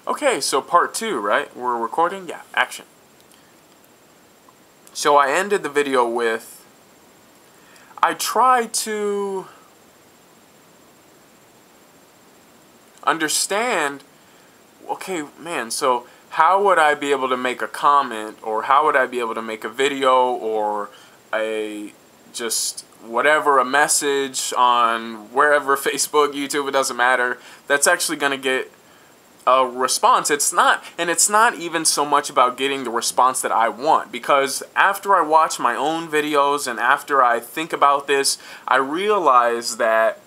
Okay, so part 2, right? We're recording? Yeah, action. So I ended the video with, I tried to understand, okay, man, so how would I be able to make a comment, or how would I be able to make a video, or a just whatever, a message on wherever, Facebook, YouTube, it doesn't matter, that's actually going to get a response. It's not even so much about getting the response that I want, because after I watch my own videos and after I think about this, I realize that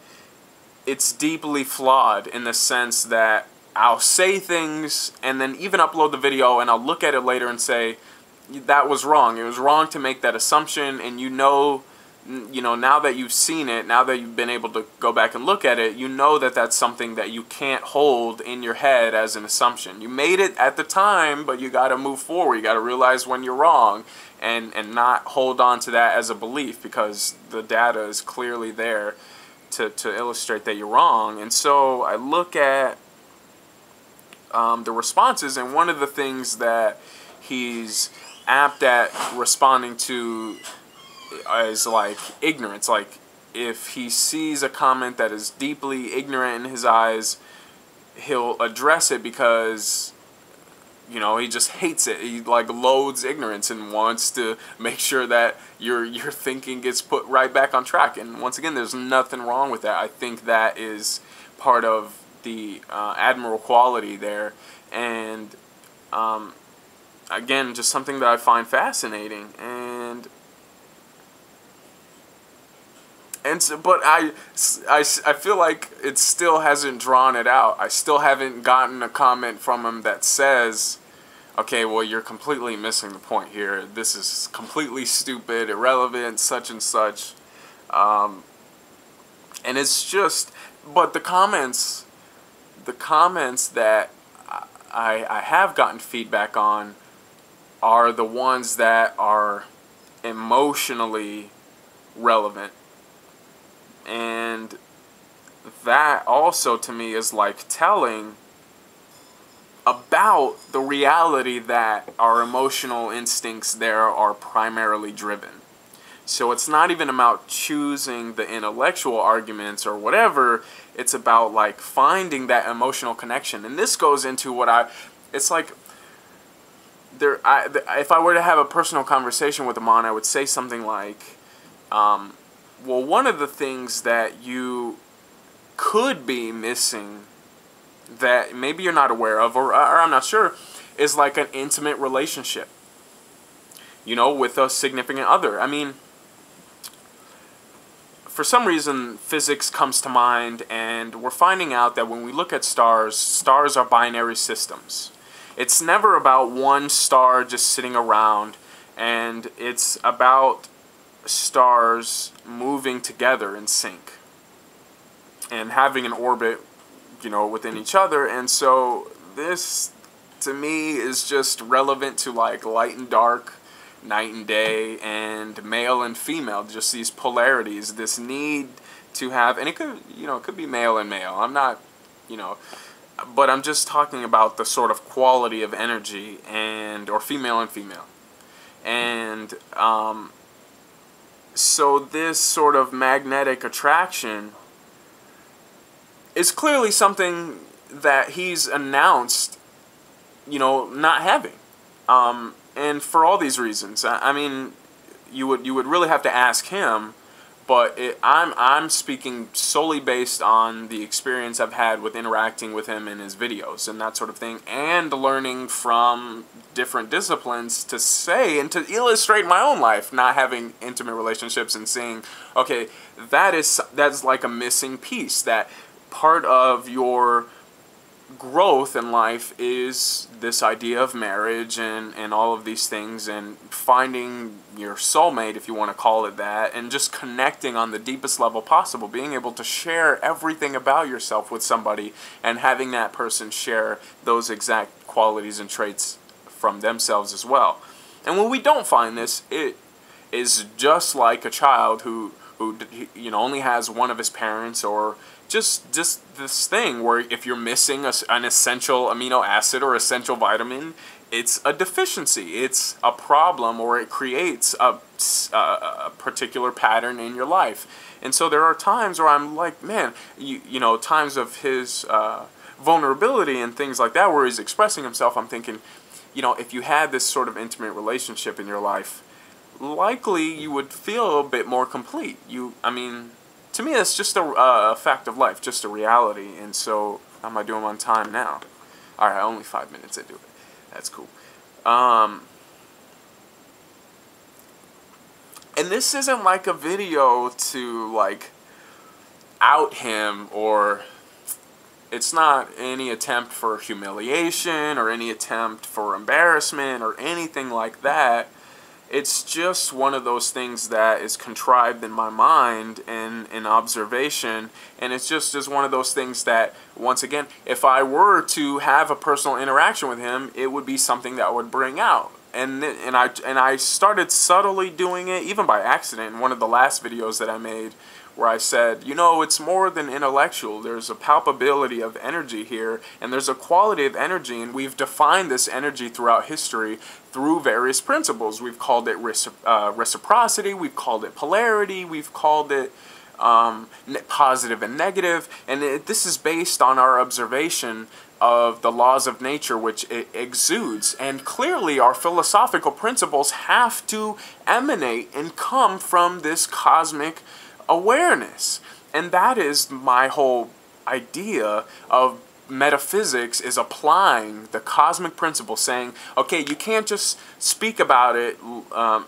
it's deeply flawed in the sense that I'll say things and then even upload the video and I'll look at it later and say, that was wrong. It was wrong to make that assumption, and you know, now that you've seen it, now that you've been able to go back and look at it, you know that that's something that you can't hold in your head as an assumption. You made it at the time, but you got to move forward. You got to realize when you're wrong and not hold on to that as a belief, because the data is clearly there to illustrate that you're wrong. And so I look at the responses, and one of the things that he's apt at responding to is like ignorance. Like, if he sees a comment that is deeply ignorant in his eyes, he'll address it because, he just hates it. He like loathes ignorance and wants to make sure that your thinking gets put right back on track. And once again, there's nothing wrong with that. I think that is part of the admirable quality there, and again, just something that I find fascinating. But I feel like it still hasn't drawn it out. I still haven't gotten a comment from him that says, okay, well, you're completely missing the point here. This is completely stupid, irrelevant, such and such. And it's just, but the comments that I have gotten feedback on are the ones that are emotionally relevant. And that also to me is like telling about the reality that our emotional instincts there are primarily driven. So it's not even about choosing the intellectual arguments or whatever. It's about like finding that emotional connection. And this goes into it's like, if I were to have a personal conversation with Aaaand, I would say something like, well, one of the things that you could be missing that maybe you're not aware of, or I'm not sure, is like an intimate relationship, with a significant other. I mean, for some reason, physics comes to mind, and we're finding out that when we look at stars are binary systems. It's never about one star just sitting around, and it's about stars moving together in sync and having an orbit, within each other. And so this, to me, is just relevant to like light and dark, night and day, and male and female, just these polarities, this need to have, and it could be male and male. I'm not, but I'm just talking about the sort of quality of energy, or female and female. And so this sort of magnetic attraction is clearly something that he's announced, not having. And for all these reasons, I mean, you would really have to ask him, but I'm speaking solely based on the experience I've had with interacting with him in his videos and that sort of thing, and learning from different disciplines to say and to illustrate my own life, not having intimate relationships, and seeing, okay, that's like a missing piece. That part of your growth in life is this idea of marriage and all of these things, and finding your soulmate, if you want to call it that, and just connecting on the deepest level possible, being able to share everything about yourself with somebody and having that person share those exact qualities and traits from themselves as well. And when we don't find this, it is just like a child who only has one of his parents, or just this thing where if you're missing an essential amino acid or essential vitamin, it's a deficiency, it's a problem, or it creates a particular pattern in your life. And so there are times where I'm like, man, you know, times of his vulnerability and things like that where he's expressing himself, I'm thinking, you know, if you had this sort of intimate relationship in your life, likely you would feel a bit more complete. I mean, to me, it's just a fact of life, just a reality. And so, how am I doing on time now? All right, only 5 minutes into it. That's cool. And this isn't like a video to like out him, or it's not any attempt for humiliation or any attempt for embarrassment or anything like that. It's just one of those things that is contrived in my mind and in observation, and it's just one of those things that, once again, if I were to have a personal interaction with him, it would be something that I would bring out. And I started subtly doing it, even by accident, in one of the last videos that I made, where I said, you know, it's more than intellectual. There's a palpability of energy here, and there's a quality of energy, and we've defined this energy throughout history through various principles. We've called it reciprocity, we've called it polarity, we've called it positive and negative, and this is based on our observation of the laws of nature which it exudes. And clearly our philosophical principles have to emanate and come from this cosmic awareness. And that is my whole idea of metaphysics, is applying the cosmic principle, saying, okay, you can't just speak about it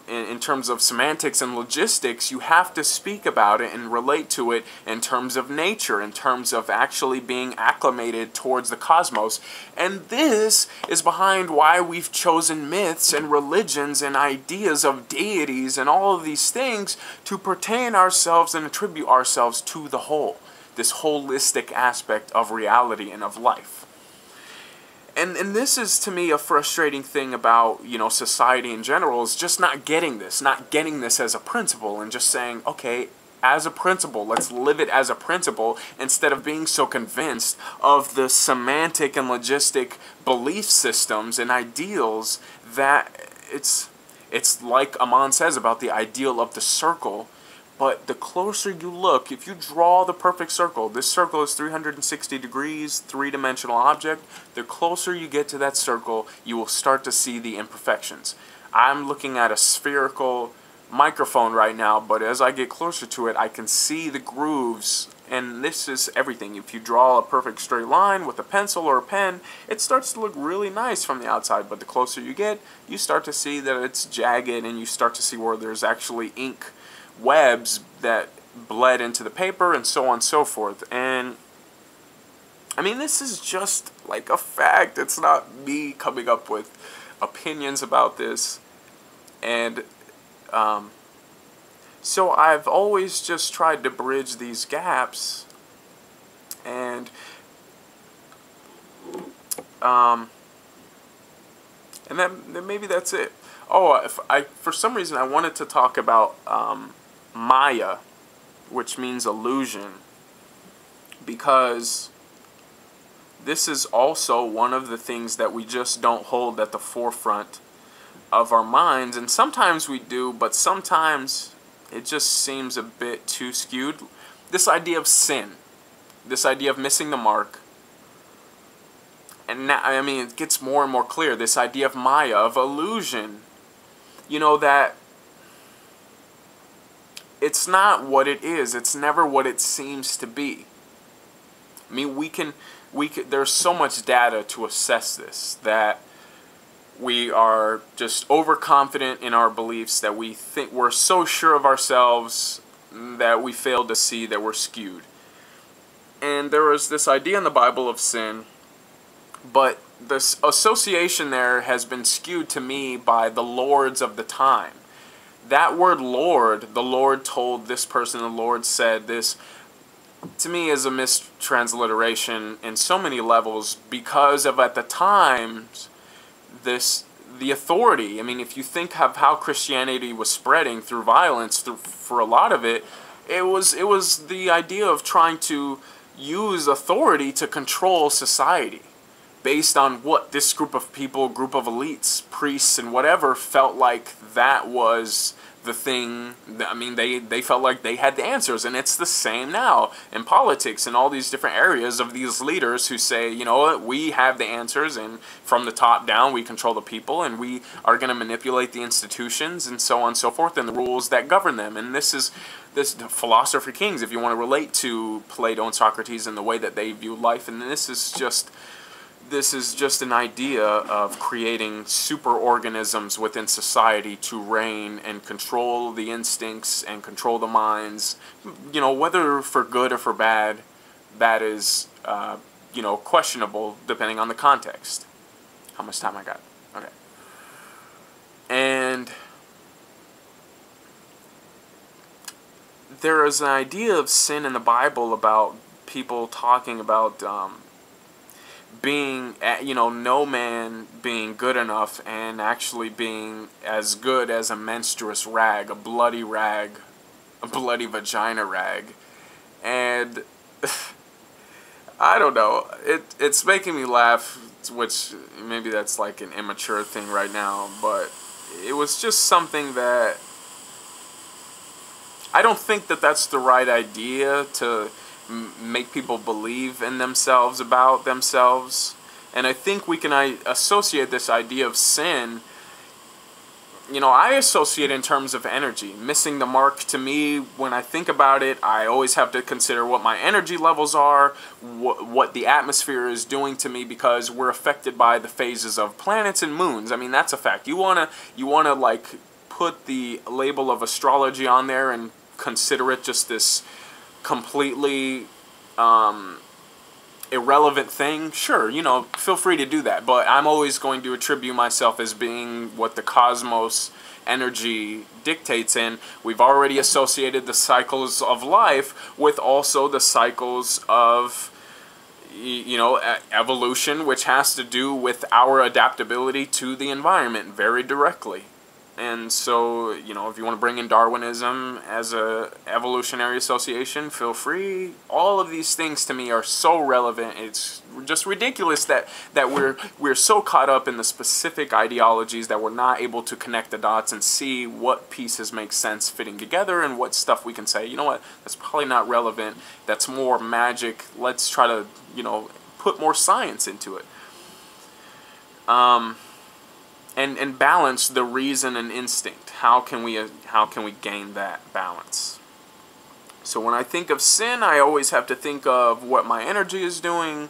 in terms of semantics and logistics. You have to speak about it and relate to it in terms of nature, in terms of actually being acclimated towards the cosmos. And this is behind why we've chosen myths and religions and ideas of deities and all of these things to pertain ourselves and attribute ourselves to the whole. This holistic aspect of reality and of life. And this is, to me, a frustrating thing about, you know, society in general, is just not getting this as a principle, and just saying, okay, as a principle, let's live it as a principle, instead of being so convinced of the semantic and logistic belief systems and ideals that it's like aaaand says about the ideal of the circle. But the closer you look, if you draw the perfect circle, this circle is 360 degrees, three-dimensional object, the closer you get to that circle, you will start to see the imperfections. I'm looking at a spherical microphone right now, but as I get closer to it, I can see the grooves, and this is everything. If you draw a perfect straight line with a pencil or a pen, it starts to look really nice from the outside, but the closer you get, you start to see that it's jagged, and you start to see where there's actually ink webs that bled into the paper, and so on and so forth. And I mean, this is just like a fact. It's not me coming up with opinions about this. And so I've always just tried to bridge these gaps, and then maybe that's it. Oh, for some reason I wanted to talk about Maya, which means illusion, because this is also one of the things that we just don't hold at the forefront of our minds. And sometimes we do, but sometimes it just seems a bit too skewed. This idea of sin, this idea of missing the mark. And now, I mean, it gets more and more clear, this idea of Maya, of illusion. You know, that it's not what it is. It's never what it seems to be. I mean, we can, there's so much data to assess this, that we are just overconfident in our beliefs, that we think we're so sure of ourselves that we fail to see that we're skewed. And there is this idea in the Bible of sin, but this association there has been skewed to me by the lords of the time. That word Lord, the Lord told this person, the Lord said this, to me is a mistransliteration in so many levels, because of, at the times, the authority. I mean, if you think of how Christianity was spreading through violence, for a lot of it, it was the idea of trying to use authority to control society based on what this group of people, group of elites, priests, and whatever felt like that was the thing. I mean, they felt like they had the answers, and it's the same now in politics and all these different areas of these leaders who say, you know what, we have the answers, and from the top down we control the people, and we are going to manipulate the institutions and so on and so forth, and the rules that govern them. And this is philosopher kings, if you want to relate to Plato and Socrates and the way that they view life. And this is just an idea of creating superorganisms within society to reign and control the instincts and control the minds. You know, whether for good or for bad, that is, you know, questionable depending on the context. How much time I got? Okay. And there is an idea of sin in the Bible about people talking about being, you know, no man being good enough and actually being as good as a menstruous rag, a bloody vagina rag. And I don't know, it's making me laugh, which maybe that's like an immature thing right now, but it was just something that I don't think that that's the right idea to make people believe in themselves, about themselves. And I think we can associate this idea of sin, you know, I associate in terms of energy. Missing the mark, to me, when I think about it, I always have to consider what my energy levels are, what the atmosphere is doing to me, because we're affected by the phases of planets and moons. I mean, that's a fact. You wanna like put the label of astrology on there and consider it just this completely irrelevant thing, sure, you know, feel free to do that. But I'm always going to attribute myself as being what the cosmos energy dictates, and we've already associated the cycles of life with also the cycles of, you know, evolution, which has to do with our adaptability to the environment very directly. And so, you know, if you want to bring in Darwinism as a evolutionary association, feel free. All of these things to me are so relevant. It's just ridiculous that we're so caught up in the specific ideologies that we're not able to connect the dots and see what pieces make sense fitting together and what stuff we can say, you know what, that's probably not relevant. That's more magic. Let's try to, you know, put more science into it. And balance the reason and instinct. How can we gain that balance? So when I think of sin, I always have to think of what my energy is doing,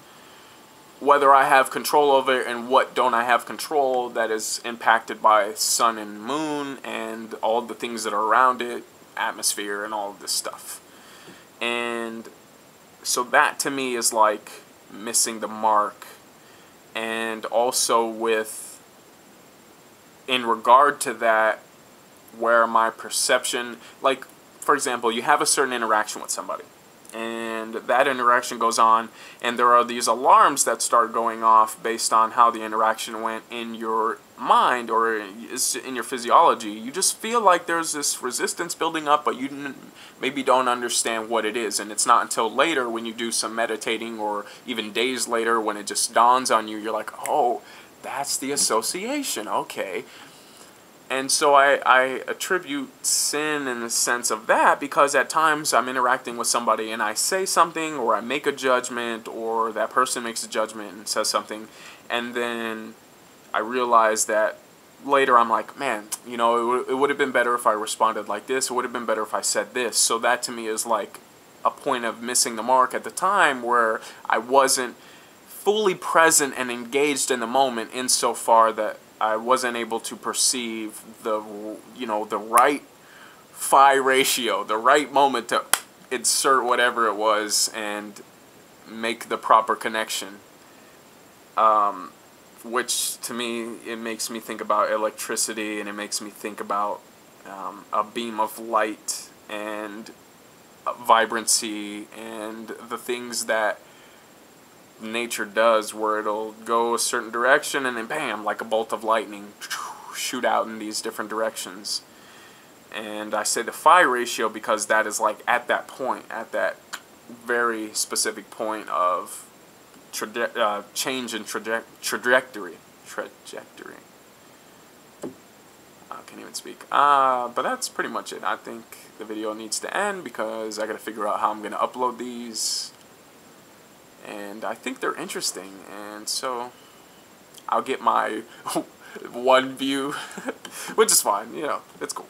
whether I have control over it, and what don't I have control that is impacted by sun and moon and all the things that are around it, atmosphere and all of this stuff. And so that to me is like missing the mark. And also with, in regard to that, where my perception, like, for example, you have a certain interaction with somebody, and that interaction goes on, and there are these alarms that start going off based on how the interaction went in your mind or in your physiology. You just feel like there's this resistance building up, but you maybe don't understand what it is. And it's not until later when you do some meditating, or even days later when it just dawns on you, you're like, oh, that's the association, okay. And so I attribute sin in the sense of that, because at times I'm interacting with somebody and I say something, or I make a judgment, or that person makes a judgment and says something, and then I realize that later I'm like, man, you know, it would have been better if I responded like this, it would have been better if I said this. So that to me is like a point of missing the mark at the time, where I wasn't fully present and engaged in the moment, insofar that I wasn't able to perceive the, you know, the right phi ratio, the right moment to insert whatever it was and make the proper connection. Which to me, it makes me think about electricity, and it makes me think about a beam of light and vibrancy and the things that nature does, where it'll go a certain direction and then bam, like a bolt of lightning, shoot out in these different directions. And I say the phi ratio because that is like at that point, at that very specific point of change in trajectory. I can't even speak. But that's pretty much it. I think the video needs to end because I gotta figure out how I'm gonna upload these. And I think they're interesting, and so I'll get my 1 view, which is fine, you know, it's cool.